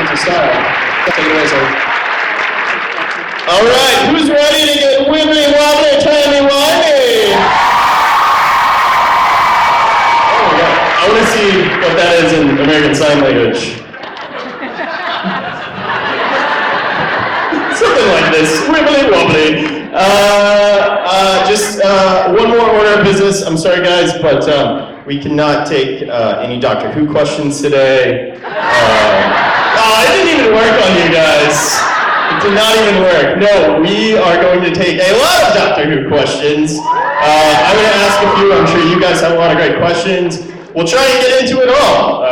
signature style. Take it away, sir. All right, who's ready to get wibbly wobbly, timey-wimey? Oh my God, I want to see what that is in American Sign Language. Something like this, wibbly wobbly. Just one more order of business. I'm sorry guys, but we cannot take any Doctor Who questions today. It didn't even work on you guys. It did not even work. No, we are going to take a lot of Doctor Who questions. I'm going to ask a few. I'm sure you guys have a lot of great questions. We'll try and get into it all.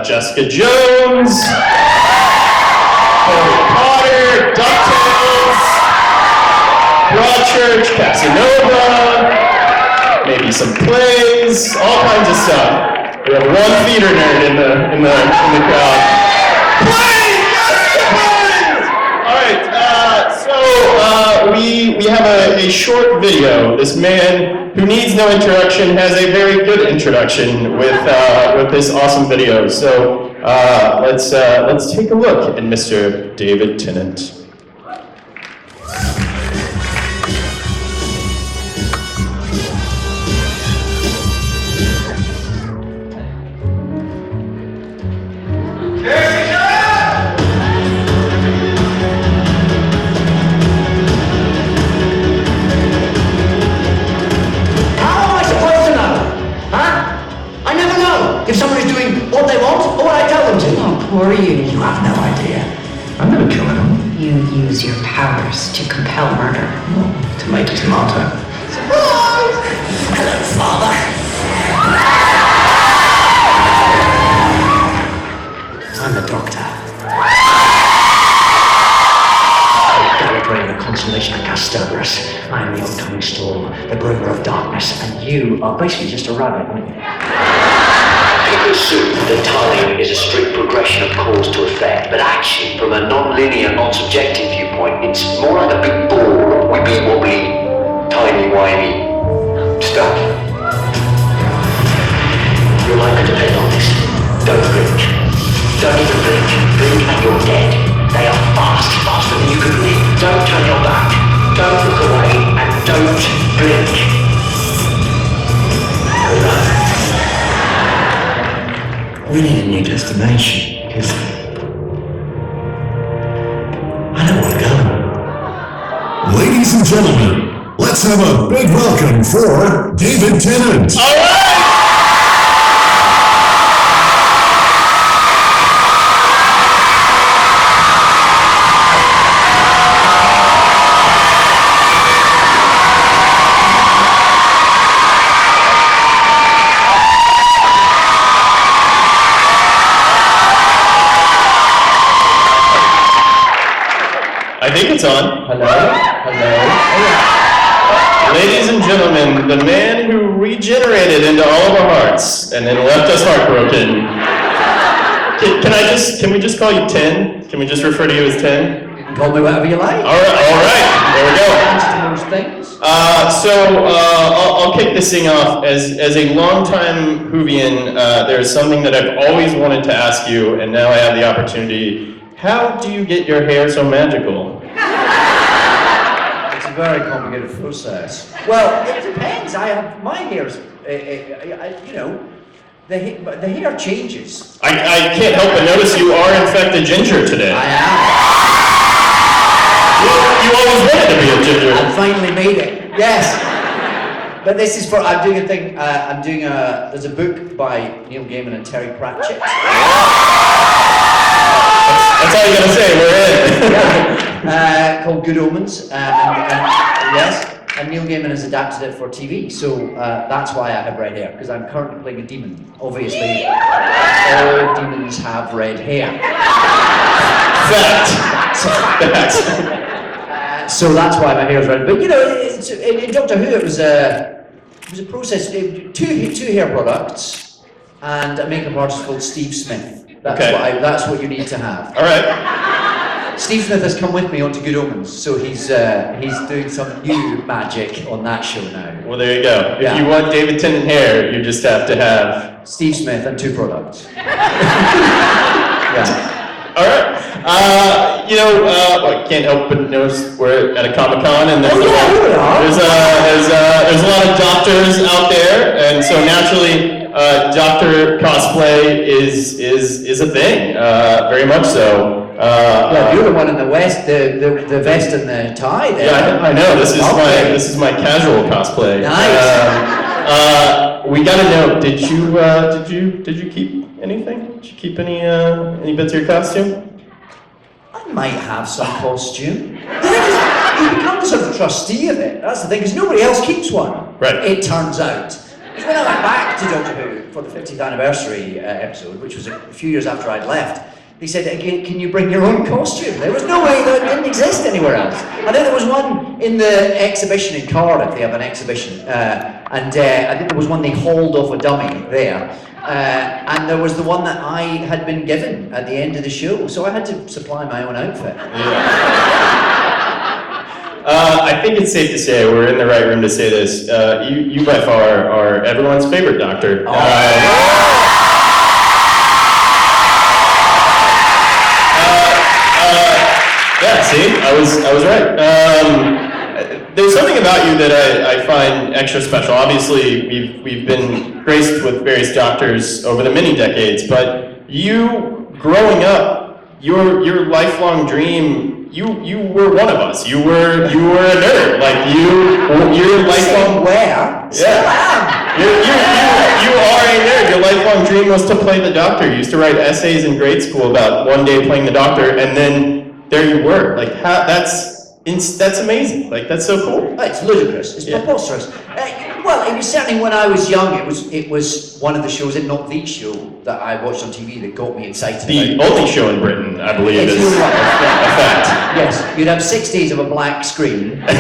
Jessica Jones, Harry Potter, DuckTales, Broadchurch, Casanova, maybe some plays, all kinds of stuff. We have one theater nerd in the crowd. Plays! Yes, plays! All right, so we have a short video. This man who needs no introduction has a very good introduction with this awesome video. So let's take a look at Mr. David Tennant. If somebody's doing what they want or what I tell them to. Oh, poor you. You have no idea. I'm never killing them. You use your powers to compel murder. Oh, tomato, tomato. Surprise! Hello, Father. I'm the Doctor. Calibrating the constellation of Castorus. I am the oncoming storm, the bringer of darkness, and you are basically just a rabbit, aren't you? People assume that time is a strict progression of cause to effect, but actually, from a non-linear, non-subjective viewpoint, it's more like a big ball of wibbly-wobbly, timey-wimey stuff. Your life could depend on this. Don't blink. Don't even blink. Blink and you're dead. They are fast, faster than you can believe. Don't turn your back. Don't look away, and don't blink. We need a new destination, because I don't want to go. Ladies and gentlemen, let's have a big welcome for David Tennant. All right! I think it's on. Hello? Hello? Ladies and gentlemen, the man who regenerated into all of our hearts and then left us heartbroken. Can we just call you 10? Can we just refer to you as 10? You can call me whatever you like. All right, there we go. Most things. I'll kick this thing off. As a longtime Whovian, there's something that I've always wanted to ask you, and now I have the opportunity. How do you get your hair so magical? It's a very complicated process. Well, it depends. My hair's, the hair changes. I can't help but notice you are in fact a ginger today. I am. You always wanted to be a ginger. I finally made it. Yes. But this is I'm doing a thing. There's a book by Neil Gaiman and Terry Pratchett. That's all you gotta say, we're in. Called Good Omens. Yes. And Neil Gaiman has adapted it for TV, so that's why I have red hair, because I'm currently playing a demon. Obviously, all demons have red hair. Fact. That's a fact. So that's why my hair is red. But in Doctor Who, it was a process. Two hair products and a makeup artist called Steve Smith. That's what you need to have. All right. Steve Smith has come with me onto Good Omens, so he's doing some new magic on that show now. Well, there you go. Yeah. If you want David Tennant hair, you just have to have Steve Smith and two products. Yeah. All right. I can't help but notice we're at a Comic-Con, and there's, there's a lot of doctors out there, and so naturally, doctor cosplay is a thing, very much so. You're the one in the West, the vest and the tie there. Yeah, I know. This is my casual cosplay. Nice. We gotta know. Did you keep anything? Did you keep any bits of your costume? I might have some costume. The thing is, you become the sort of trustee of it. That's the thing, because nobody else keeps one. Right. It turns out. Because when I went back to Doctor Who for the 50th anniversary episode, which was a few years after I'd left, they said, "Can you bring your own costume?" There was no way that it didn't exist anywhere else. I think there was one in the exhibition in Cardiff. They have an exhibition, and I think there was one they hauled off a dummy there. And there was the one that I had been given at the end of the show, so I had to supply my own outfit. I think it's safe to say we're in the right room to say this. You by far are everyone's favorite Doctor. Yeah, see, I was right. There's something about you that I find extra special. Obviously, we've been graced with various doctors over the many decades, but you, growing up, your lifelong dream, you were one of us. You were a nerd. Like your lifelong. Where? Yeah. You are a nerd. Your lifelong dream was to play the Doctor. You used to write essays in grade school about one day playing the Doctor, and then there you were. Like that's amazing. Like that's so cool. It's ludicrous. It's preposterous. Well, it was certainly when I was young. It was one of the shows, and not the show that I watched on TV that got me excited. The only show in Britain, I believe, It's is your right. a fact. Yes, you'd have 6 days of a black screen, And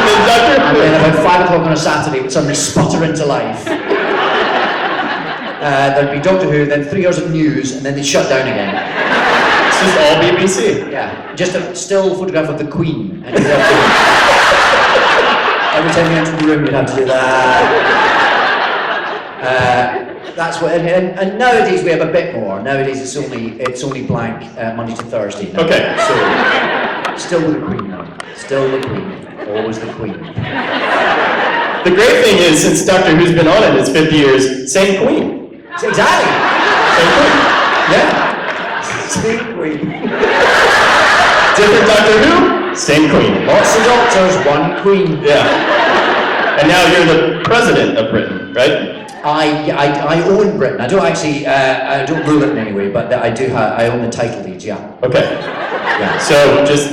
then Doctor and then about 5 o'clock on a Saturday it would suddenly sputter into life. There'd be Doctor Who, then 3 hours of news, and then they'd shut down again. It's just all BBC. Yeah, just a still photograph of the Queen. And you'd have to, every time you entered the room, you'd have to do that. That's what. And nowadays we have a bit more. Nowadays it's only blank Monday to Thursday. Now. Okay. So still the Queen though. Still the Queen. Always the Queen. The great thing is, since Doctor Who's been on it, it's 50 years, same Queen. Exactly. Same Queen. Yeah. Same Queen. Different Doctor Who, same Queen. Lots of doctors, one Queen. Yeah. And now you're the president of Britain, right? I own Britain. I don't actually, I don't rule it in any way, but I own the title deeds, yeah. Okay. Yeah. So just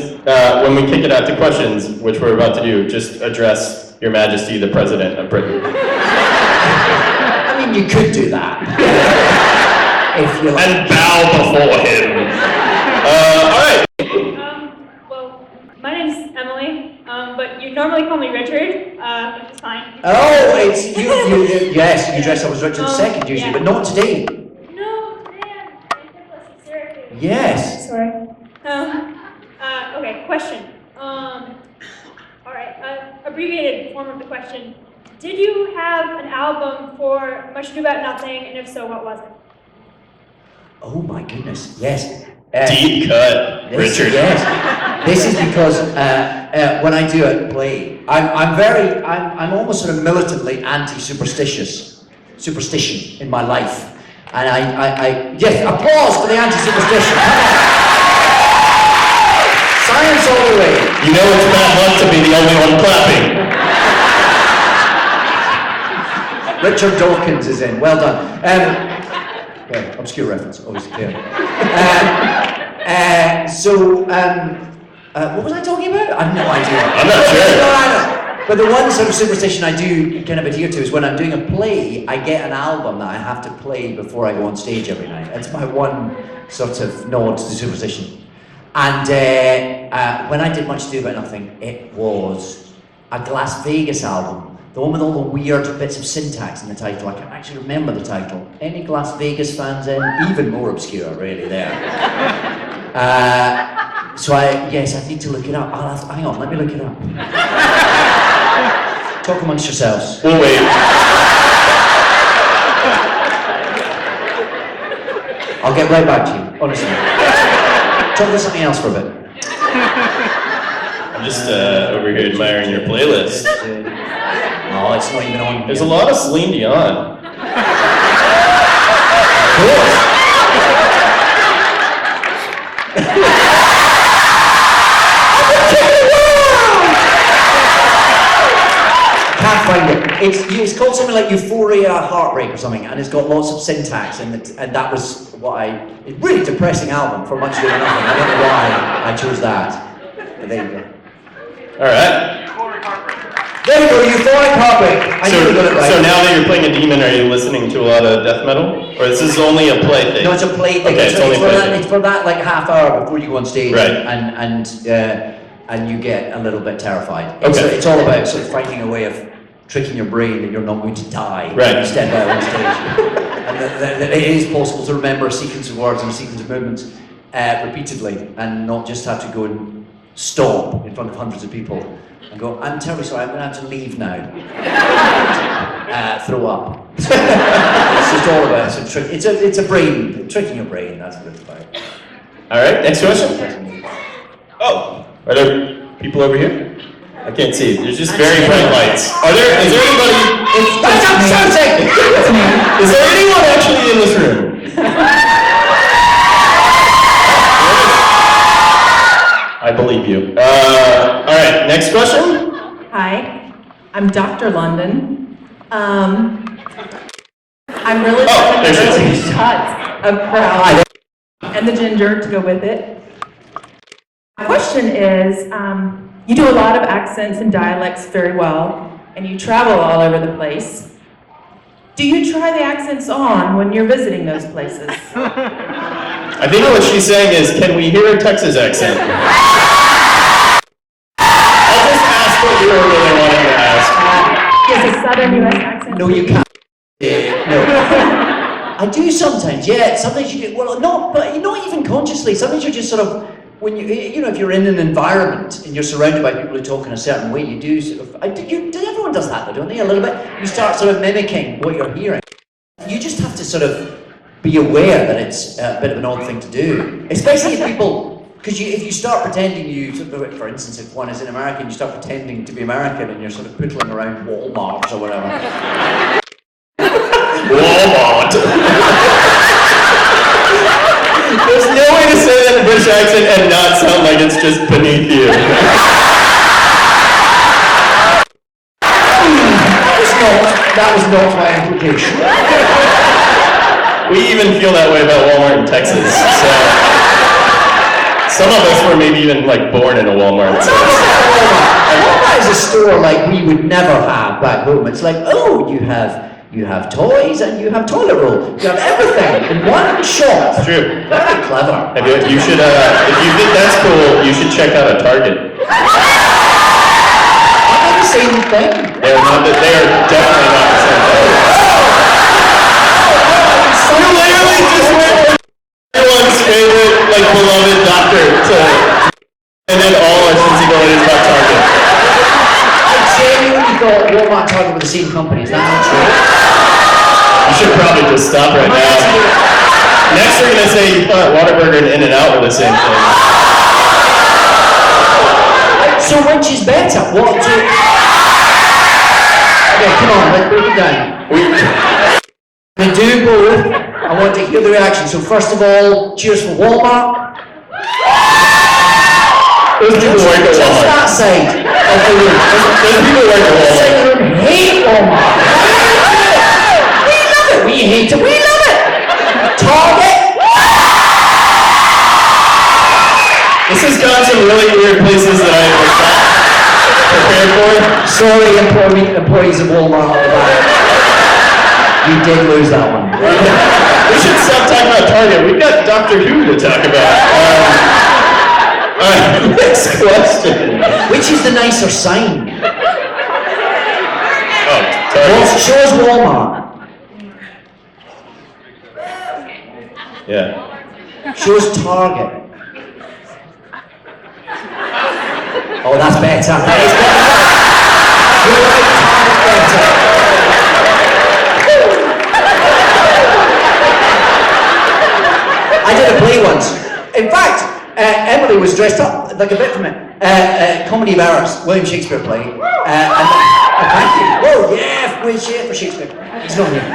when we kick it out to questions, which we're about to do, just address Your Majesty, the President of Britain. I mean, you could do that. If you like. And bow before him. All right. Well, my name's Emily, but you normally call me Richard, which is fine. Oh, it's you, yes, you dress up as Richard II usually, yeah. but not today. No, man, Syracuse. Yes. Sorry. Okay, question. Alright, abbreviated form of the question. Did you have an album for Much Ado About Nothing, and if so, what was it? Oh my goodness, yes. Deep cut, Richard. Yes. This is because when I do a play, I'm almost sort of militantly superstition in my life. And I yes, applause for the anti-superstition. Science all the way. You know it's bad luck to be the only one clapping. Richard Dawkins is in, well done. Yeah, obscure reference, obviously. Yeah. What was I talking about? I have no idea. I'm not sure. No, I know. But the one sort of superstition I do kind of adhere to is when I'm doing a play, I get an album that I have to play before I go on stage every night. It's my one sort of nod to superstition. And when I did Much Ado About Nothing, it was a Las Vegas album. The one with all the weird bits of syntax in the title. I can't actually remember the title. Any Las Vegas fans in? Even more obscure, really, there. So I need to look it up. Hang on, let me look it up. Talk amongst yourselves. We'll wait. I'll get right back to you, honestly. Talk about something else for a bit. I'm just over here admiring your playlist. No, it's not even on. There's a lot of Celine Dion. Can't find it. It's called something like Euphoria Heartbreak or something, and it's got lots of syntax, and that was what it's a really depressing album for much of nothing. I don't know why I chose that. But there you go. Alright. There you go, Euphoric Heartbreak. I nearly got it right. So now that you're playing a demon, are you listening to a lot of death metal? Or is this only a play thing? No, it's a play thing. Okay, It's for that like half hour before you go on stage, Right. and you get a little bit terrified. Okay. It's all about sort of finding a way of tricking your brain that you're not going to die Right. when you step out on stage. And that it is possible to remember a sequence of words and a sequence of movements repeatedly, and not just have to go and stop in front of hundreds of people and go, I'm terribly sorry, I'm going to have to leave now. Throw up. So, it's just all about it's a brain, tricking your brain, that's what it's about. Alright, next question. Oh, are there people over here? I can't see. There's just very bright lights. Is there anybody? Stop shouting! Is there anyone actually in this room? I believe you. Alright, next question. Hi, I'm Dr. London. I'm really there she is. shots of crown and the ginger to go with it. My question is, you do a lot of accents and dialects very well, and you travel all over the place. Do you try the accents on when you're visiting those places? I think what she's saying is, can we hear a Texas accent? I'll just ask what you were really wanting to ask. Is a Southern U.S. accent? No, you can't. No. I do sometimes, yeah. Sometimes you do. Well, but not even consciously. Sometimes you're just sort of, when if you're in an environment and you're surrounded by people who talk in a certain way, you do sort of. Everyone does that, though, don't they? A little bit. You start sort of mimicking what you're hearing. You just have to sort of be aware that it's a bit of an odd thing to do, especially if people. Because if you start pretending for instance, if one is in America and you start pretending to be American and you're sort of pootling around Wal-Mart or whatever. Wal-Mart. There's no way to say that in a British accent and not sound like it's just beneath you. That was not my implication. We even feel that way about Walmart in Texas. So some of us were maybe even like born in a Walmart. So. Walmart is a store like we would never have back home. It's like, oh, you have toys and you have toilet roll. You have everything in one shop. It's true. Very clever. You should, if you think that's cool, you should check out a Target. Not the same thing. They are definitely not the same thing. You literally just went from everyone's favorite, like, beloved doctor to, and then all our Cincy going is about Target. I genuinely thought Walmart and Target were the same company. Is that not true? You should probably just stop right now. Next we're gonna say you thought Whataburger and In-N-Out were the same thing. So which is better? What do... Okay, come on, let's break it down. We do both. I want to hear the reaction. So first of all, cheers for Walmart. Those people work at Just Walmart. that side of the room. Those people work at This Walmart. side of the room hate Walmart. We love it. We hate it. We love it. Target. This has gone some really weird places that I was not prepared for. Sorry, employees of Walmart at the back. You did lose that one. We should stop talking about Target. We've got Doctor Who to talk about. Next question. Which is the nicer sign? Oh, Target. Show us Walmart. Yeah. Show us Target. Oh, that's better. That is better. You're right, Target better. I did a play once. In fact, Emily was dressed up like a bit from it. Comedy of Errors, William Shakespeare play. Thank you. Oh yeah, for Shakespeare. He's not here.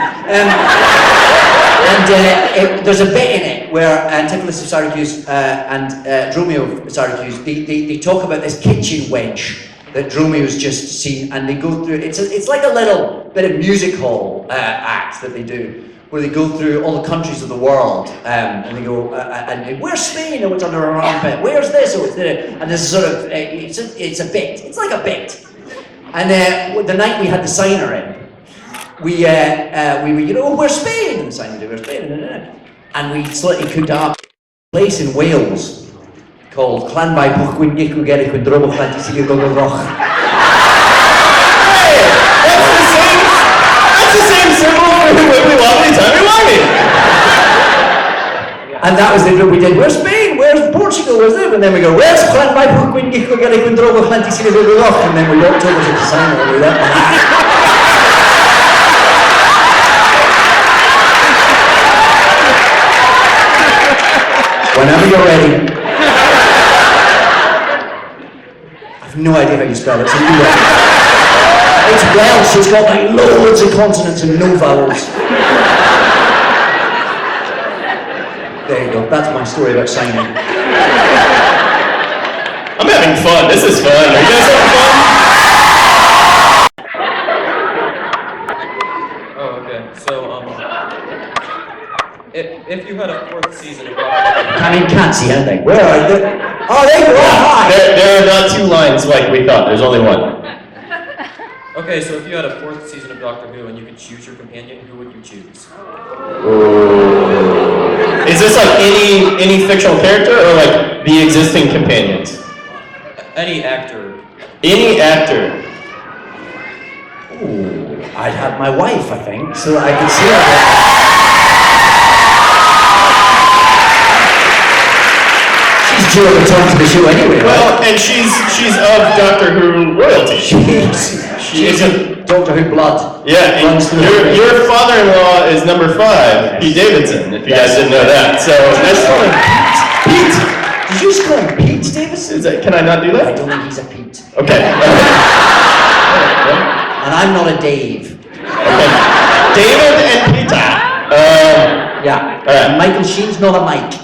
There's a bit in it where Antipholus of Syracuse and Dromio of Syracuse, they talk about this kitchen wench that Dromeo's just seen, and they go through, it's like a little bit of music hall act that they do, where they go through all the countries of the world, and they go, and where's Spain? Oh, it's under our armpit. Where's this? Oh, it's there. And this is sort of, it's a bit. It's like a bit. And the night we had the signer in, we were, you know, oh, where's Spain? And the signer did, where's Spain? And we slightly cooked up a place in Wales called Clanbai Pochwyn Gicu Geric and Drobo Fantisiga Gogoroch. That's the same symbol for Wibbly Wobbly Timey Wimey. And that was the group we did. Where's Spain? Where's Portugal? Where's this? And then we go, where's Clanbai Pochwyn Gicu Geric and Drobo Fantisiga Gogoroch? And then we walked over to the sign and we went, whenever you're ready. I have no idea how you spell it, so you it's Welsh, it's got like loads of consonants and no vowels. There you go, that's my story about signing. I'm having fun. This is fun. Are you guys having fun? Oh, okay. So, if you had a fourth season of Doctor I mean, can't see anything. Where are they? Oh, there you go. Hi. There are not two lines like we thought. There's only one. Okay, so if you had a fourth season of Doctor Who and you could choose your companion, who would you choose? Is this like any fictional character or like the existing companions? Any actor. Any actor. Ooh, I'd have my wife, I think, so that I could see her. She's due a return to the show anyway, Well, right? and she's of Doctor Who royalty. She's a Doctor Who blood. Yeah, and Runs through her veins. your father-in-law is number 5, Pete Davidson, if you guys didn't know that. So that's Pete. Did you just call him Pete Davidson? Can I not do I that? don't think he's a Pete. Okay. And I'm not a Dave. Okay. David and Peter. Yeah. All right. Michael Sheen's not a Mike.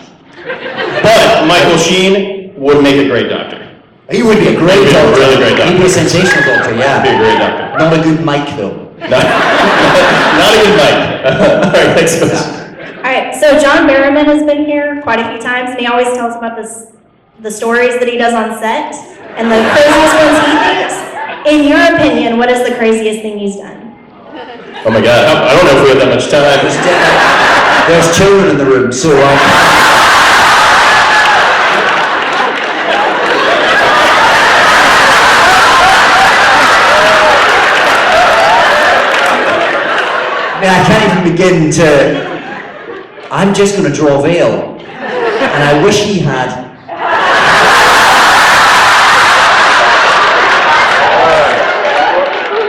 But Michael Sheen would make a great doctor. He would be a great He'd be a doctor. really great doctor. He'd be a sensational doctor, He'd be yeah. a great doctor. Not a good Mike, though. Not a good Mike. All right, next question. All right, so John Barrowman has been here quite a few times, and he always tells about the stories that he does on set and the craziest ones he thinks. In your opinion, what is the craziest thing he's done? Oh my God, I don't know if we have that much time. There's children in the room, so I can't even begin to. I'm just going to draw a veil, and I wish he had.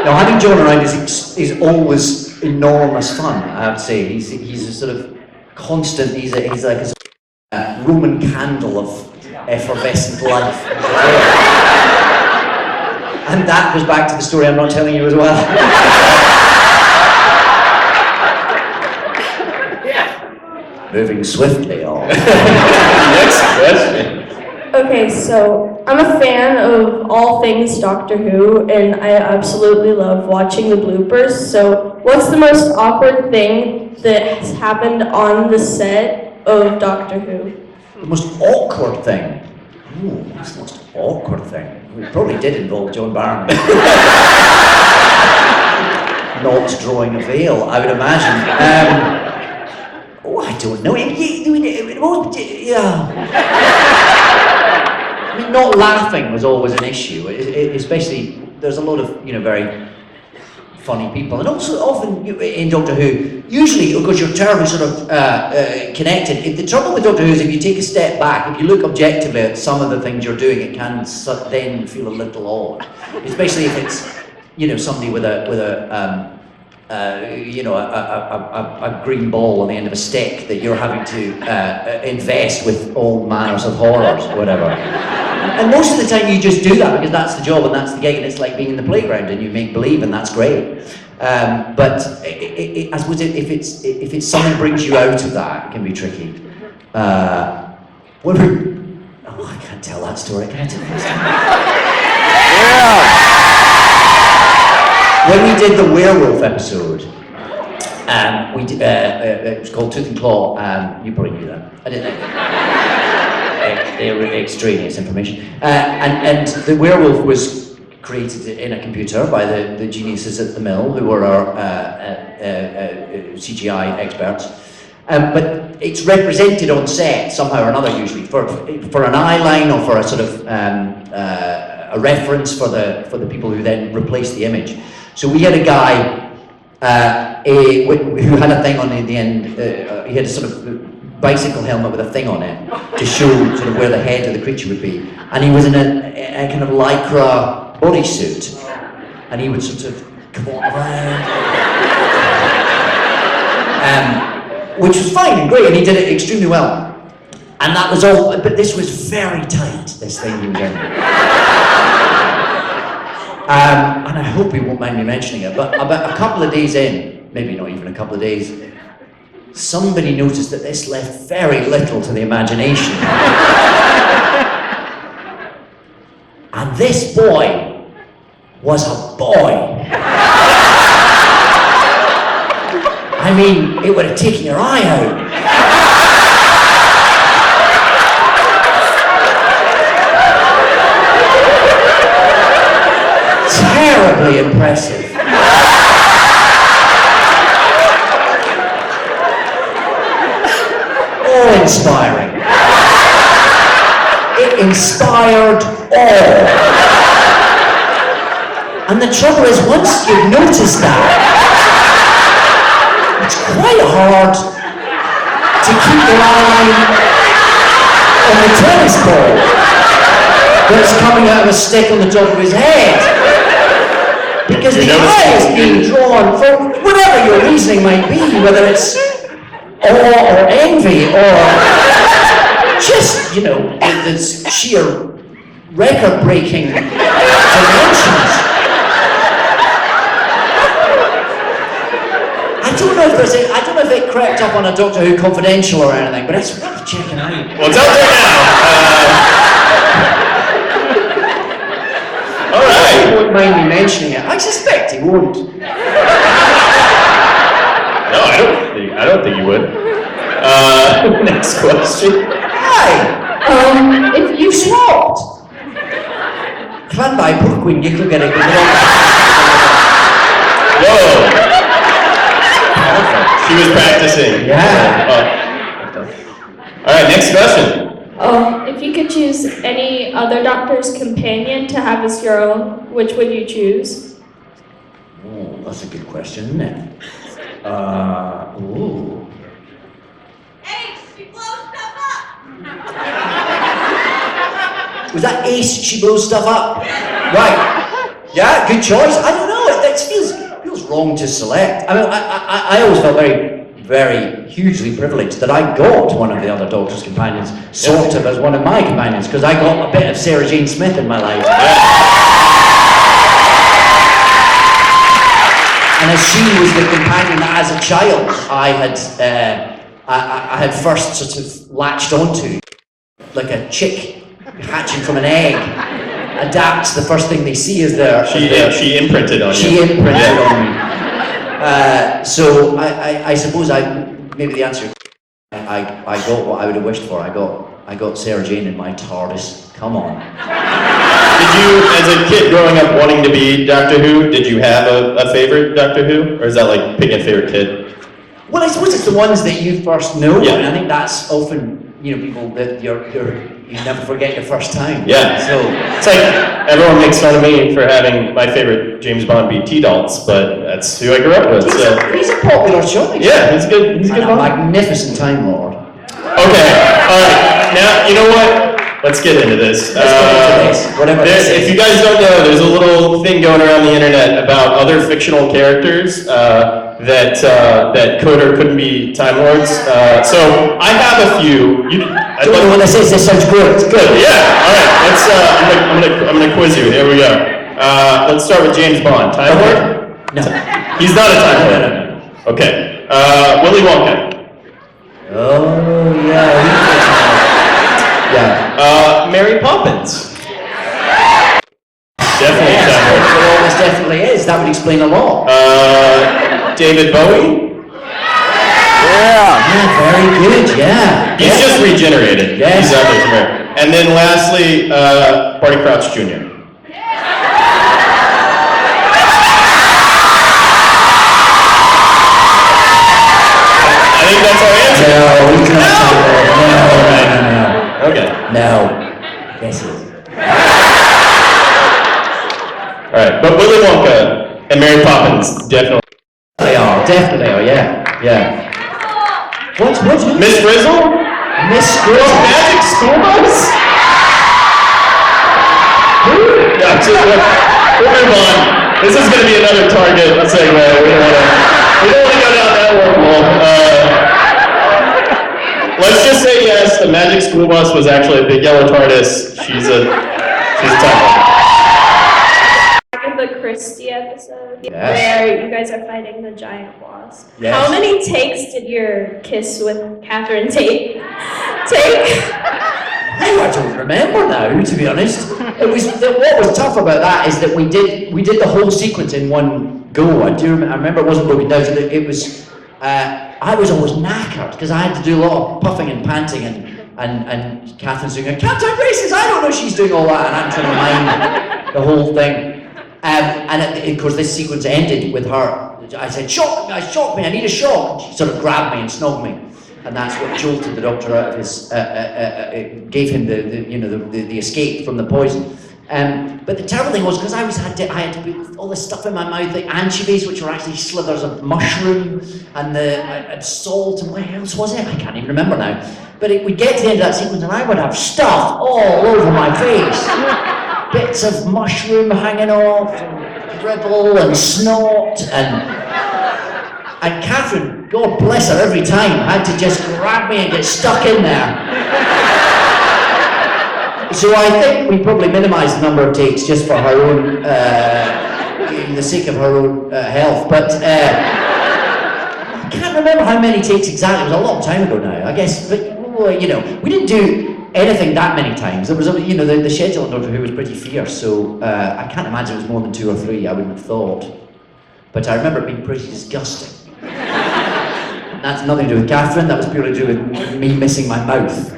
Now, having John around is always enormous fun. I have to say, he's a sort of constant. He's like a Roman candle of effervescent life, and that goes back to the story I'm not telling you as well. Moving swiftly on. Next question. Okay, so I'm a fan of all things Doctor Who, and I absolutely love watching the bloopers. So, what's the most awkward thing that has happened on the set of Doctor Who? The most awkward thing. Ooh, what's the most awkward thing? It probably did involve John Barron. Not drawing a veil, I would imagine. Oh, I don't know. I mean, not laughing was always an issue, especially there's a lot of very funny people, and also often in Doctor Who, usually because you're terribly sort of connected. The trouble with Doctor Who is if you take a step back, if you look objectively at some of the things you're doing, it can then feel a little odd, especially if it's somebody with a a green ball on the end of a stick that you're having to invest with all manners of horrors or whatever. And most of the time you just do that because that's the job and that's the gig, and it's like being in the playground and you make believe, and that's great. But I suppose if it's something that brings you out of that, it can be tricky. I can't tell that story. Can I tell that story? Yeah. When we did the Werewolf episode, it was called Tooth and Claw. You probably knew that. I didn't. They were extraneous information. And the Werewolf was created in a computer by the geniuses at the Mill, who were our CGI experts. But it's represented on set somehow or another, usually for an eye line or for a sort of a reference for the people who then replace the image. So we had a guy who had a thing on the end. He had a sort of bicycle helmet with a thing on it to show sort of where the head of the creature would be, and he was in a kind of lycra bodysuit, and he would sort of come on around, which was fine and great, and he did it extremely well. And that was all, but this was very tight, this thing he was in. And I hope he won't mind me mentioning it, but about a couple of days in, maybe not even a couple of days, somebody noticed that this left very little to the imagination. And this boy was a boy. I mean, it would have taken your eye out. Terribly impressive. Inspiring. It inspired awe. And the trouble is, once you've noticed that, it's quite hard to keep your eye on the tennis ball that's coming out of a stick on the top of his head. Because the eye is being drawn for whatever your reasoning might be, whether it's or envy, or just, the sheer record-breaking dimensions. I don't know if it crept up on a Doctor Who Confidential or anything, but it's worth checking out. Well, it's out there now. All right. He won't mind me mentioning it. I suspect he won't. No, I don't think you would. Next question. Hi. If you swapped. Clan by Brooklyn, you could get a good one. Whoa. She was practicing. Yeah. All right, next question. If you could choose any other Doctor's companion to have as your own, which would you choose? Oh, that's a good question, isn't it? Ooh. Ace, she blows stuff up! Was that Ace, she blows stuff up? Right. Yeah, good choice. I don't know, it feels wrong to select. I mean, I always felt very, very hugely privileged that I got one of the other Doctor's companions sort of as one of my companions, because I got a bit of Sarah Jane Smith in my life. And as she was the companion that, as a child, I had first sort of latched onto, like a chick hatching from an egg adapts the first thing they see as their. She imprinted on you. She imprinted on me. So I suppose maybe the answer. I got what I would have wished for. I got Sarah Jane in my TARDIS. Come on. Did you, as a kid growing up wanting to be Doctor Who, did you have a favorite Doctor Who? Or is that like picking a favorite kid? Well, I suppose it's the ones that you first know, Yeah. and I think that's often, people that you never forget your first time. Yeah. So it's like everyone makes fun of me for having my favorite James Bond be T-Daltz, but that's who I grew up with. he's a popular choice. Yeah, he's a good And a Bond. magnificent Time Lord. Okay, all right. Now you know what? Let's get into this. Let's get into this. Whatever this is. If you guys don't know, there's a little thing campaign going around the internet about other fictional characters that could or couldn't be Time Lords. So I have a few. I don't know what this is. This sounds good. It's good. Yeah. All right. Let's. I'm gonna quiz you. Here we go. Let's start with James Bond. Time Lord? No. He's not a Time Lord. No. Okay. Willy Wonka. Oh yeah. Yeah. Mary Poppins. Definitely Yes, Time Lord. it almost definitely is. That would explain a lot. David Bowie. Yeah, very good. Yeah. He's just regenerated. Yes. He's out there somewhere. And then lastly, Barty Crouch Jr. I think that's our answer. No, we cannot tell that. No. Okay. No. Yes, it is. All right, but Willy Wonka and Mary Poppins definitely. They are. Definitely are. Yeah. Yeah. What's Miss Frizzle? Miss Girl Magic School Bus? Gotcha. We'll move on. This is going to be another Target segue. We don't want to go down that wormhole. Let's just say yes. The Magic School Bus was actually a big yellow TARDIS. She's a type. The Christie episode Yes. where you guys are fighting the giant wasp. Yes. How many takes did your kiss with Catherine take? I don't remember now, to be honest. It was what was tough about that is that we did the whole sequence in one go. I remember it wasn't broken down. So that it was. I was always knackered because I had to do a lot of puffing and panting and Catherine's doing Captain Graces. I don't know she's doing all that and I'm trying to mind the whole thing. And of course, this sequence ended with her. I said, "Shock me! I need a shock." And she sort of grabbed me and snogged me, and that's what jolted the doctor out of his, gave him the escape from the poison. But the terrible thing was because I had to put all this stuff in my mouth, like anchovies, which were actually slithers of mushroom, and and salt, and what else was it? I can't even remember now. But we'd get to the end of that sequence, and I would have stuff all over my face. Bits of mushroom hanging off, and dribble and snot, and Catherine, God bless her, every time had to just grab me and get stuck in there. So I think we probably minimised the number of takes just for her own, the sake of her own health. But I can't remember how many takes exactly. It was a long time ago now. I guess, but we didn't do anything that many times. There was, the schedule on Doctor Who was pretty fierce, so I can't imagine it was more than 2 or 3, I wouldn't have thought. But I remember it being pretty disgusting. That's nothing to do with Catherine, that was purely to do with me missing my mouth.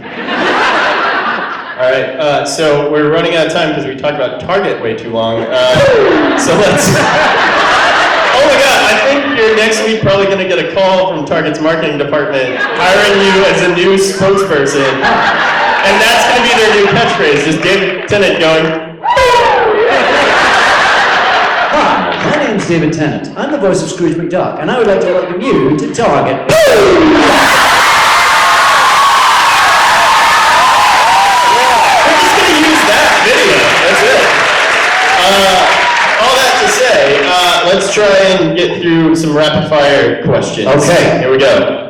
Alright, so we're running out of time because we talked about Target way too long. So let's... Oh my god, I think you're next week probably going to get a call from Target's marketing department hiring you as a new spokesperson. And that's going to be their new catchphrase, just David Tennant going... Hi, my name's David Tennant. I'm the voice of Scrooge McDuck, and I would like to welcome you to Target. We're just going to use that video, that's it. All that to say, let's try and get through some rapid fire questions. Okay. Here we go.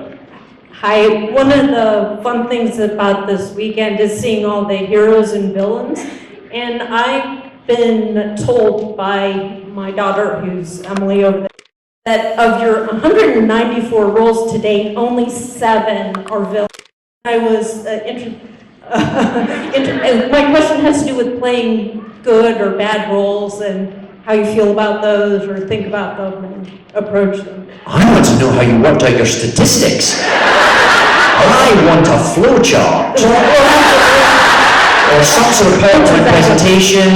Hi, one of the fun things about this weekend is seeing all the heroes and villains, and I've been told by my daughter, who's Emily over there, that of your 194 roles to date, only 7 are villains. I was my question has to do with playing good or bad roles and how you feel about those or think about them and approach them. I want to know how you worked out your statistics. I want a flowchart. Or some sort of PowerPoint presentation.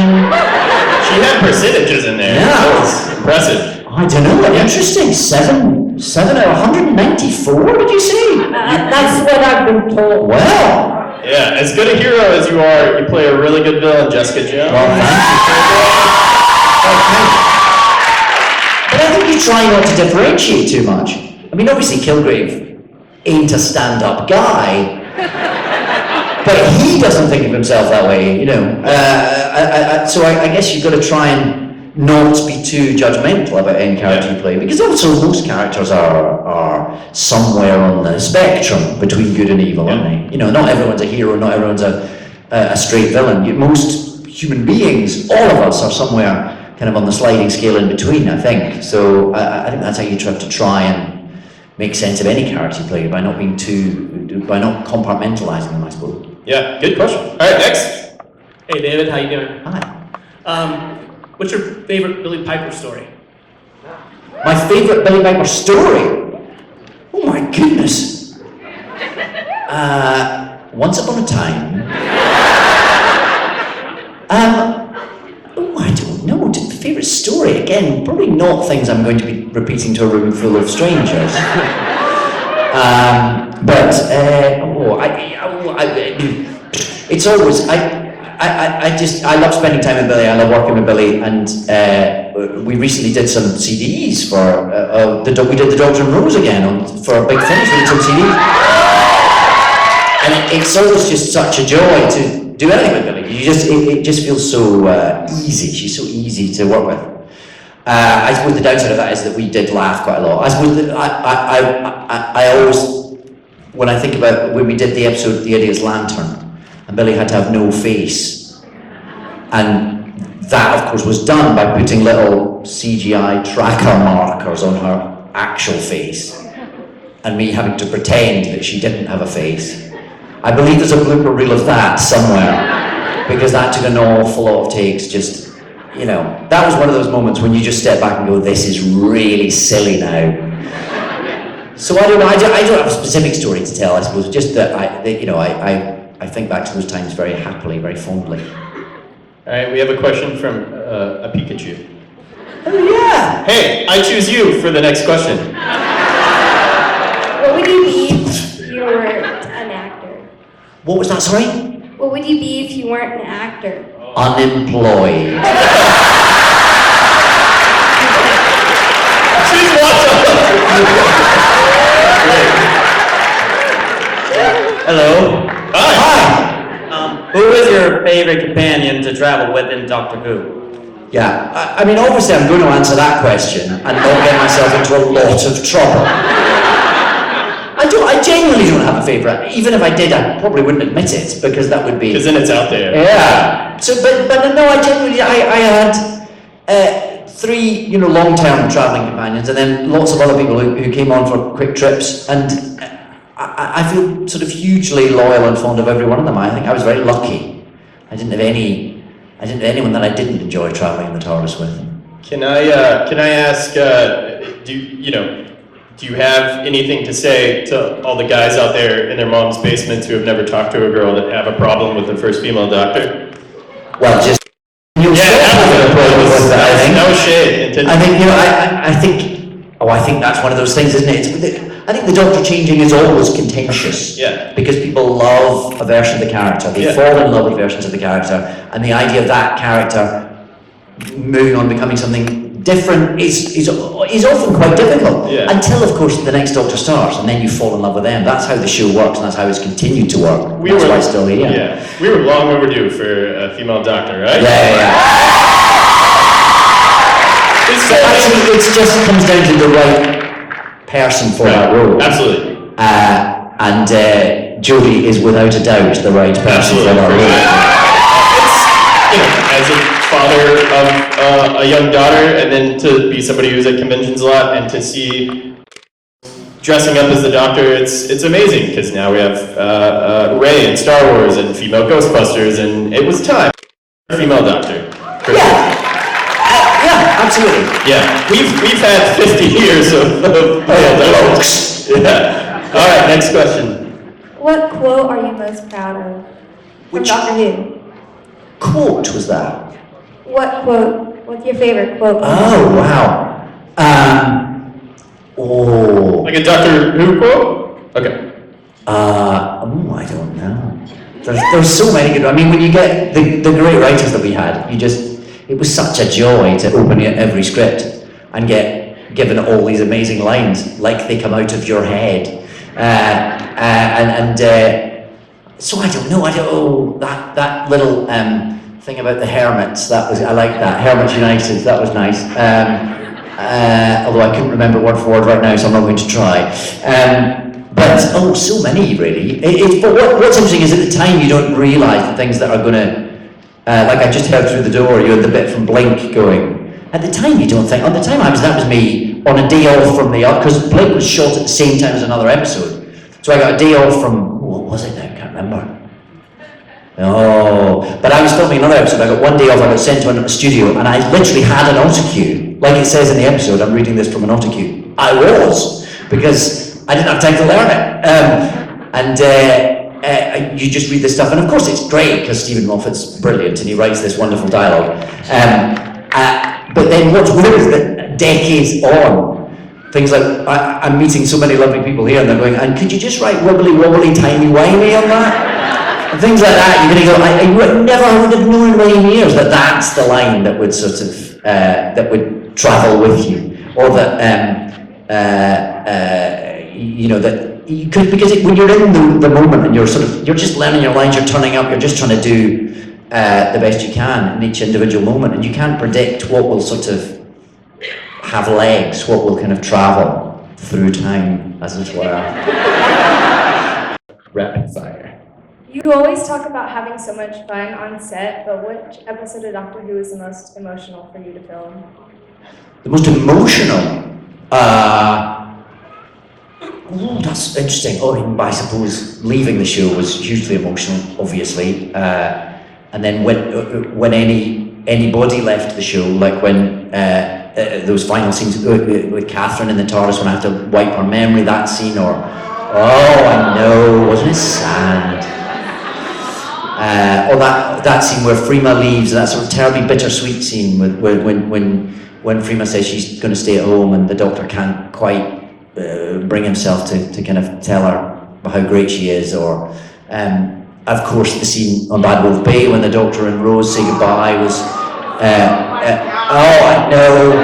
She had percentages in there. Yeah. That was impressive. I don't know, interesting. 7 out of 194, did you say? That's what I've been told. Well. Yeah, as good a hero as you are, you play a really good villain, Jessica Jones. Well, thank you. But I think you try not to differentiate too much. I mean, obviously Kilgrave ain't a stand-up guy, but he doesn't think of himself that way, so I guess you've got to try and not be too judgmental about any character you play, because also most characters are somewhere on the spectrum between good and evil, aren't they? You know, not everyone's a hero, not everyone's a straight villain. Most human beings, all of us, are somewhere kind of on the sliding scale in between, I think. So I think that's how you try and make sense of any character you play, by not compartmentalizing them, I suppose. Yeah, good question. All right, next. Hey David, how you doing? Hi. What's your favorite Billy Piper story? My favorite Billy Piper story? Oh my goodness. Once Upon a Time. I don't know. Favorite story? Again, probably not things I'm going to be repeating to a room full of strangers. It's always, I love spending time with Billy, I love working with Billy, and we recently did some CDs for, we did the Dogs and Rose again for a big finish, we did some CDs. And it's always just such a joy to do anything with Billy. It just feels so easy, she's so easy to work with. I suppose the downside of that is that we did laugh quite a lot. I suppose that I always, when I think about when we did the episode The Idiot's Lantern, and Billy had to have no face, and that of course was done by putting little CGI tracker markers on her actual face, and me having to pretend that she didn't have a face. I believe there's a blooper reel of that somewhere, because that took an awful lot of takes. Just, you know, that was one of those moments when you just step back and go, this is really silly now. So I don't know, I don't have a specific story to tell, I suppose, just that I think back to those times very happily, very fondly. All right, we have a question from a Pikachu. Oh yeah! Hey, I choose you for the next question. What would you be if you weren't an actor? What was that, sorry? What would you be if you weren't an actor? Unemployed. She's watching. Hello. Hi. Who is your favorite companion to travel with in Doctor Who? Yeah, I mean, obviously I'm going to answer that question and not get myself into a lot of trouble. I genuinely don't have a favourite. Even if I did, I probably wouldn't admit it, because that would be... Because then it's out there. Yeah. So, but no, I genuinely, I had 3, long-term travelling companions, and then lots of other people who came on for quick trips, and I feel sort of hugely loyal and fond of every one of them. I think I was very lucky. I didn't have anyone that I didn't enjoy travelling in the TARDIS with. Can I ask, do you have anything to say to all the guys out there in their mom's basements who have never talked to a girl that have a problem with the first female doctor? Well, just... No shade. I think that's one of those things, isn't it? I think the Doctor changing is always contentious. Yeah. Because people love a version of the character. They fall in love with versions of the character, and the idea of that character moving on, becoming something different is often quite difficult. Yeah. Until, of course, the next Doctor starts, and then you fall in love with them. That's how the show works, and that's how it's continued to work. That's why it's still here. Yeah. We were long overdue for a female doctor, right? Yeah. So actually, it just comes down to the right person for that role. Absolutely. And Jodie is without a doubt the right person for that role. As a father of a young daughter, and then to be somebody who's at conventions a lot, and to see dressing up as the Doctor, it's amazing, because now we have Rey in Star Wars and female Ghostbusters, and it was time for a female Doctor. Yeah, absolutely. Yeah, we've had 50 years of jokes. Yeah. All right, next question. What quote are you most proud of from Doctor Who? Quote was that? What quote? What's your favorite quote? Oh, wow. Like a Doctor Who quote? Okay. I don't know. There's so many good. I mean, when you get the great writers that we had, it was such a joy to open every script and get given all these amazing lines, like they come out of your head. So I don't know. That little thing about the hermits. I like that. Hermits United. That was nice. Although I couldn't remember word for word right now, so I'm not going to try. But so many really. But what's interesting is at the time you don't realise the things that are going to. Like I just heard through the door, you had the bit from Blink going. At the time you don't think. At the time that was me on a day off from the because Blink was shot at the same time as another episode. So I got a day off from what was it now? I can't remember. Oh, but I was filming another episode. I got one day off. I got sent to a studio, and I literally had an autocue, like it says in the episode. I'm reading this from an autocue. I was because I didn't have time to learn it, you just read this stuff, and of course it's great because Stephen Moffat's brilliant, and he writes this wonderful dialogue. But then what's weird is that decades on, things like I'm meeting so many lovely people here, and they're going, "And could you just write wibbly wobbly timey wimey on that?" And things like that, you're going to go, I would never would have known in a million years that that's the line that would sort of, that would travel with you. Or that, that you could, because when you're in the moment and you're just learning your lines, you're turning up, you're just trying to do the best you can in each individual moment, and you can't predict what will sort of have legs, what will kind of travel through time, as it were. Rapid fire. You always talk about having so much fun on set, but which episode of Doctor Who is the most emotional for you to film? The most emotional? That's interesting. I suppose leaving the show was hugely emotional, obviously. And then when anybody left the show, like when those final scenes with Catherine in the TARDIS, when I have to wipe her memory, that scene, or I know, wasn't it sad? Or that scene where Freema leaves, that sort of terribly bittersweet scene when Freema says she's going to stay at home and the Doctor can't quite bring himself to kind of tell her how great she is, or of course the scene on Bad Wolf Bay when the Doctor and Rose say goodbye was I know,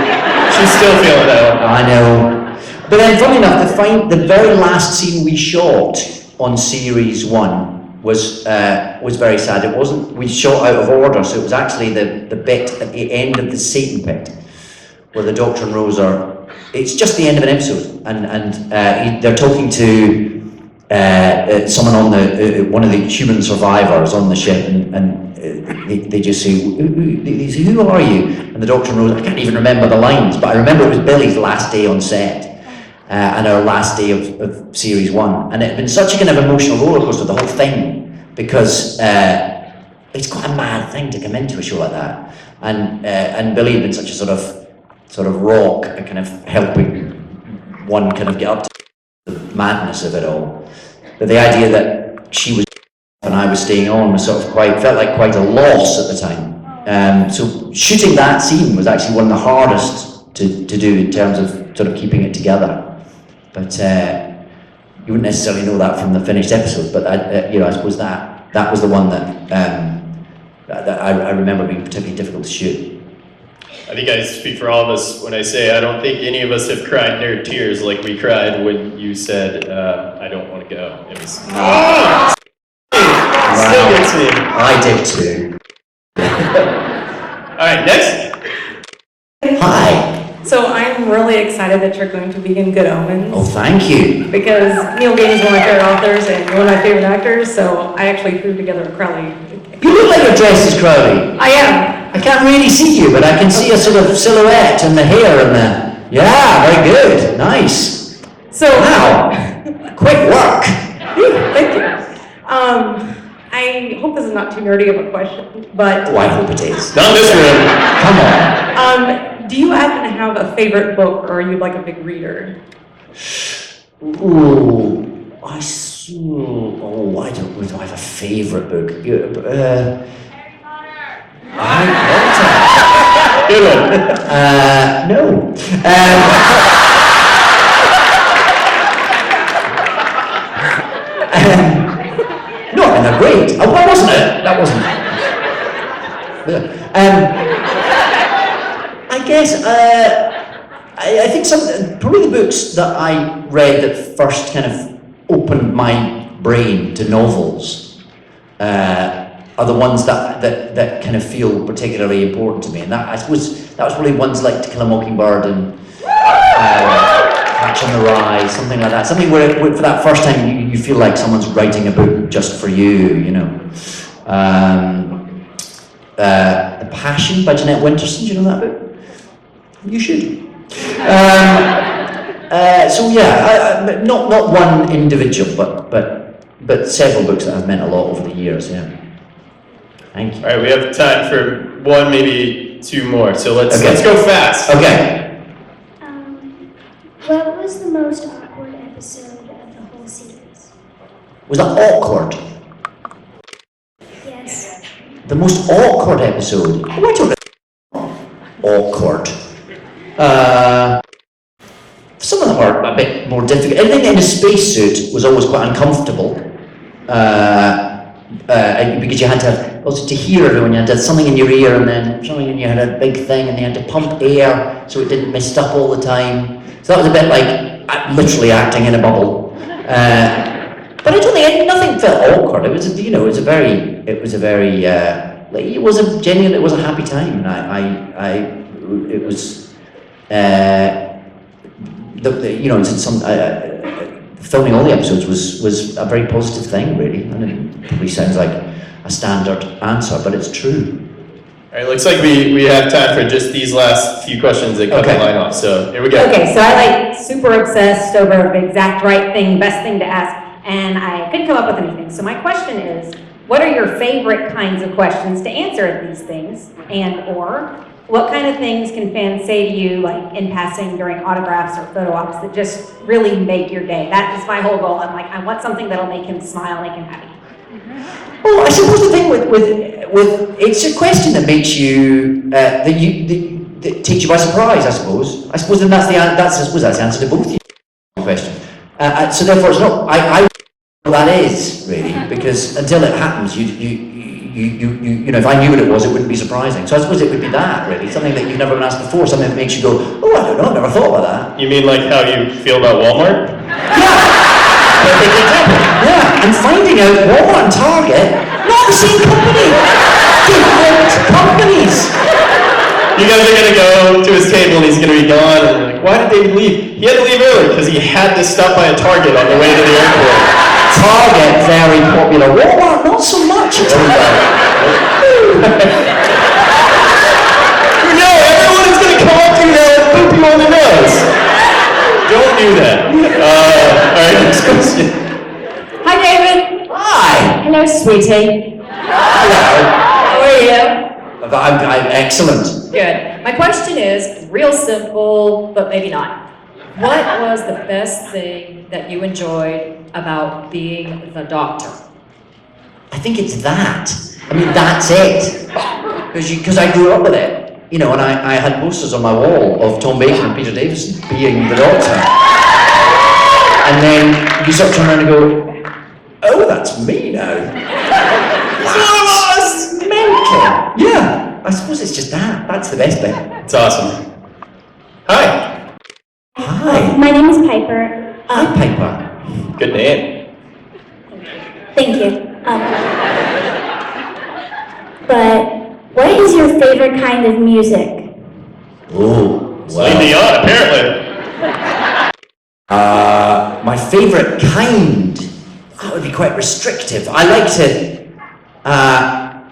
she's still feeling that. I know. But then funny enough, the very last scene we shot on series 1 was very sad. It wasn't, we shot out of order, so it was actually the bit at the end of the Satan pit where the Doctor and Rose are, it's just the end of an episode, and they're talking to someone on one of the human survivors on the ship, and they just say, who are you? And the Doctor and Rose, I can't even remember the lines, but I remember it was Billy's last day on set. And our last day of series 1, and it had been such a kind of emotional roller coaster, the whole thing, because it's quite a mad thing to come into a show like that, and Billy had been such a sort of rock, a kind of helping one kind of get up to the madness of it all. But the idea that she was and I was staying on was felt like quite a loss at the time. So shooting that scene was actually one of the hardest to do in terms of sort of keeping it together. But you wouldn't necessarily know that from the finished episode. But I suppose that was the one that I remember being particularly difficult to shoot. I think I speak for all of us when I say I don't think any of us have cried near tears like we cried when you said I don't want to go. It was still gets me. I did too. All right, next. Hi. So I'm really excited that you're going to be in Good Omens. Oh, thank you. Because Neil Gaiman's one of my favorite authors and one of my favorite actors, so I actually threw together a Crowley. You look like you're dressed as Crowley. I am. I can't really see you, but I can see a sort of silhouette and the hair and the... Yeah, very good. Nice. So... Wow. Quick work. Thank you. I hope this is not too nerdy of a question, but... Oh, I hope it is. Not this room. Come on. Do you happen to have a favorite book, or are you like a big reader? Ooh, I don't know. I have a favorite book. Harry Potter. Good one. No. No, and they're great. Oh, what wasn't it? That wasn't it. I guess I think probably the books that I read that first kind of opened my brain to novels are the ones that kind of feel particularly important to me, and that I suppose that was probably ones like To Kill a Mockingbird and Catch on the Rye, something like that. Something where for that first time you feel like someone's writing a book just for you, you know. The Passion by Jeanette Winterson, do you know that book? You should. So yeah, not one individual, but several books that have meant a lot over the years. Yeah. Thank you. All right, we have time for one, maybe two more. So let's go fast. Okay. What was the most awkward episode of the whole series? Was that awkward? Yes. The most awkward episode? Oh, I don't know. Awkward. Some of them are a bit more difficult. Anything in a spacesuit was always quite uncomfortable. Because you had to also to hear everyone, you had to have something in your ear and then something and you had a big thing and they had to pump air so it didn't mist up all the time. So that was a bit like literally acting in a bubble. But I don't think nothing felt awkward. It was it was a very it was a genuine, it was a happy time, and it was filming all the episodes was a very positive thing, really, and it probably sounds like a standard answer, but it's true. All right, looks like we have time for just these last few questions that cut the line off, so here we go. Okay, so I super obsessed over the exact right thing, best thing to ask, and I couldn't come up with anything. So my question is, what are your favorite kinds of questions to answer at these things? And or, what kind of things can fans say to you, like in passing during autographs or photo ops, that just really make your day? That is my whole goal. I'm like, I want something that'll make him smile, make him happy. Well, I suppose the thing with it's a question that makes you that takes you by surprise. I suppose, and that's the answer to both your questions. So therefore, it's not. I what that is really, because until it happens, you know, if I knew what it was, it wouldn't be surprising. So I suppose it would be that really, something that you've never been asked before, something that makes you go, oh, I don't know, I've never thought about that. You mean like how you feel about Wal-Mart? Perfect example. Yeah, and finding out Wal-Mart and Target, not the same company, different companies. You guys are gonna go to his table and he's gonna be gone, and you're like, why did David leave? He had to leave early because he had to stop by a Target on the way to the airport. Target, very popular. Wal-Mart, not so much, it turns out. No, everyone's gonna come up to you there and boop you on the nose. Don't do that. Alright, next question. Hi, David. Hi. Hello, sweetie. Hello. How are you? I'm excellent. Good. My question is real simple, but maybe not. What was the best thing that you enjoyed about being the Doctor? I think it's that. I mean, that's it. Because I grew up with it. You know, and I had posters on my wall of Tom Baker and Peter Davison being the Doctor. And then you sort of turn around and go, oh, that's me now. That's mental. Yeah, I suppose it's just that. That's the best bit. It's awesome. Hi. Hi. My name is Piper. Hi, Piper. Good name. Thank you. But what is your favorite kind of music? Oh, Celine Dion, apparently. My favorite kind, that would be quite restrictive. I like to,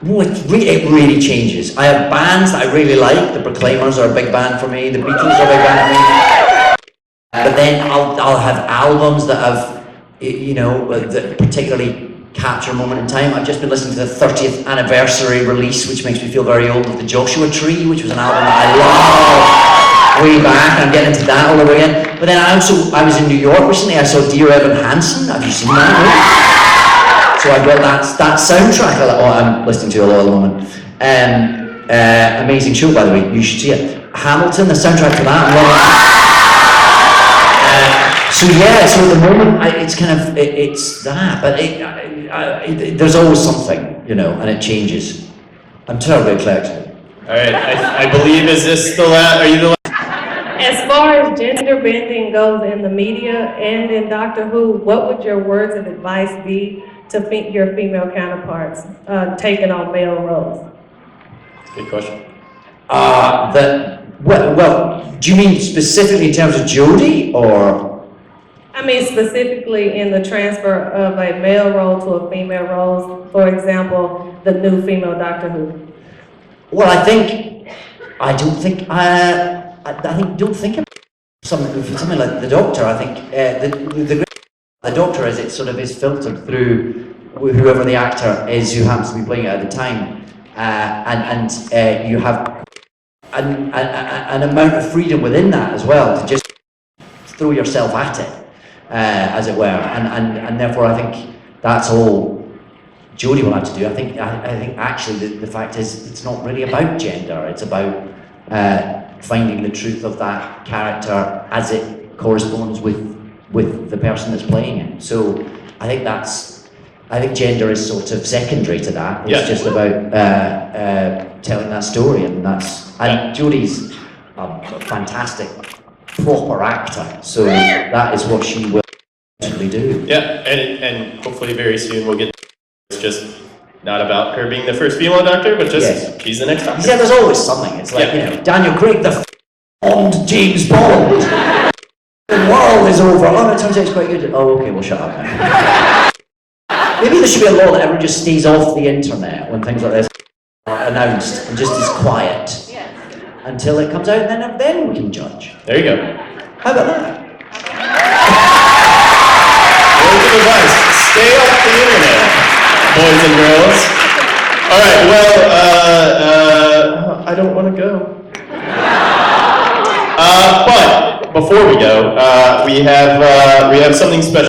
it really changes. I have bands that I really like. The Proclaimers are a big band for me. The Beatles are a big band for me. But then I'll have albums that have, you know, that particularly capture a moment in time. I've just been listening to the 30th anniversary release, which makes me feel very old, of the Joshua Tree, which was an album that I love way back, and I'm getting into that all over again. But then I was in New York recently, I saw Dear Evan Hansen. Have you seen that? So I've got that soundtrack I'm listening to a lot at the moment. Amazing show, by the way, you should see it. Hamilton, the soundtrack to that, I love that. So yeah, so at the moment, it's kind of, it's that, but there's always something, you know, and it changes. I'm terribly eclectic. All right, I believe, is this the last, are you the last? As far as gender bending goes in the media and in Doctor Who, what would your words of advice be to your female counterparts taking on male roles? Good question. Well, do you mean specifically in terms of Jodie, or? I mean specifically in the transfer of a male role to a female role, for example, the new female Doctor Who. Well, I don't think of something like the Doctor. I think the Doctor is filtered through whoever the actor is who happens to be playing it at the time, and you have an amount of freedom within that as well to just throw yourself at it, as it were, and therefore I think that's all Jodie will have to do. I think actually the fact is it's not really about gender. It's about finding the truth of that character as it corresponds with the person that's playing it. So I think gender is sort of secondary to that. It's just about telling that story, and Jodie's a fantastic proper actor. So that is what she will actually do. Yeah, and hopefully very soon we'll get. It's just not about her being the first female Doctor, but just she's the next Doctor. Yeah, there's always something. It's like, Daniel Craig, the Bond, James Bond. The world is over. Oh, it turns out it's quite good. Oh, okay, we'll shut up now. Maybe there should be a law that everyone just stays off the internet when things like this are announced and just is quiet until it comes out, and then we can judge. There you go. How about that? Words of advice: stay off the internet, boys and girls. All right. Well, I don't want to go. But before we go, we have something special.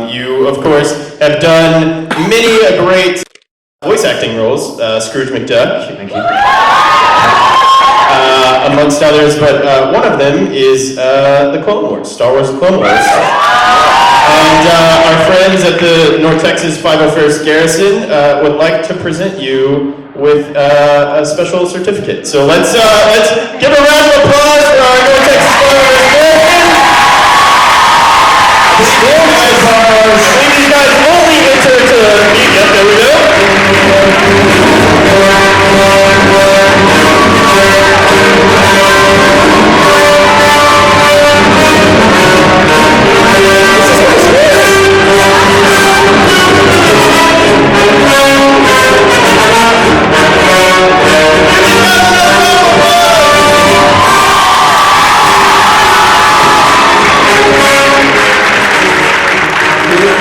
You, of course, have done many great voice acting roles. Scrooge McDuck. Thank you. Amongst others, but one of them is the Clone Wars, Star Wars: The Clone Wars. And our friends at the North Texas 501st Garrison would like to present you with a special certificate. So let's give a round of applause for our North Texas 501st Garrison. These guys only enter to media. There we go.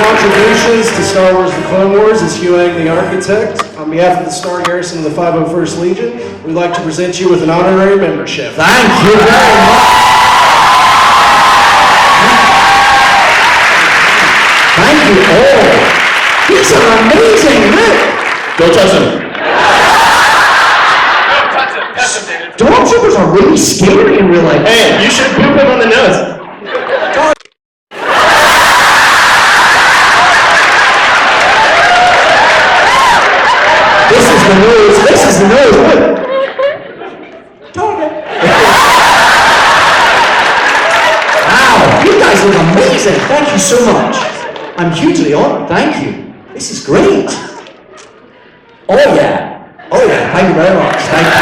Contributions to Star Wars: The Clone Wars is Hugh Ang, the architect. On behalf of the Star Garrison of the 501st Legion, we'd like to present you with an honorary membership. Thank you very much. Thank you all. These are amazing. Look. Don't touch them. Stormtroopers are really scary in real life. Hey, you should poop him on the nose. This is the nose. Look. Target. Wow, you guys look amazing. Thank you so much. I'm hugely honored. Thank you. This is great. Oh yeah. Thank you very much. Thank you.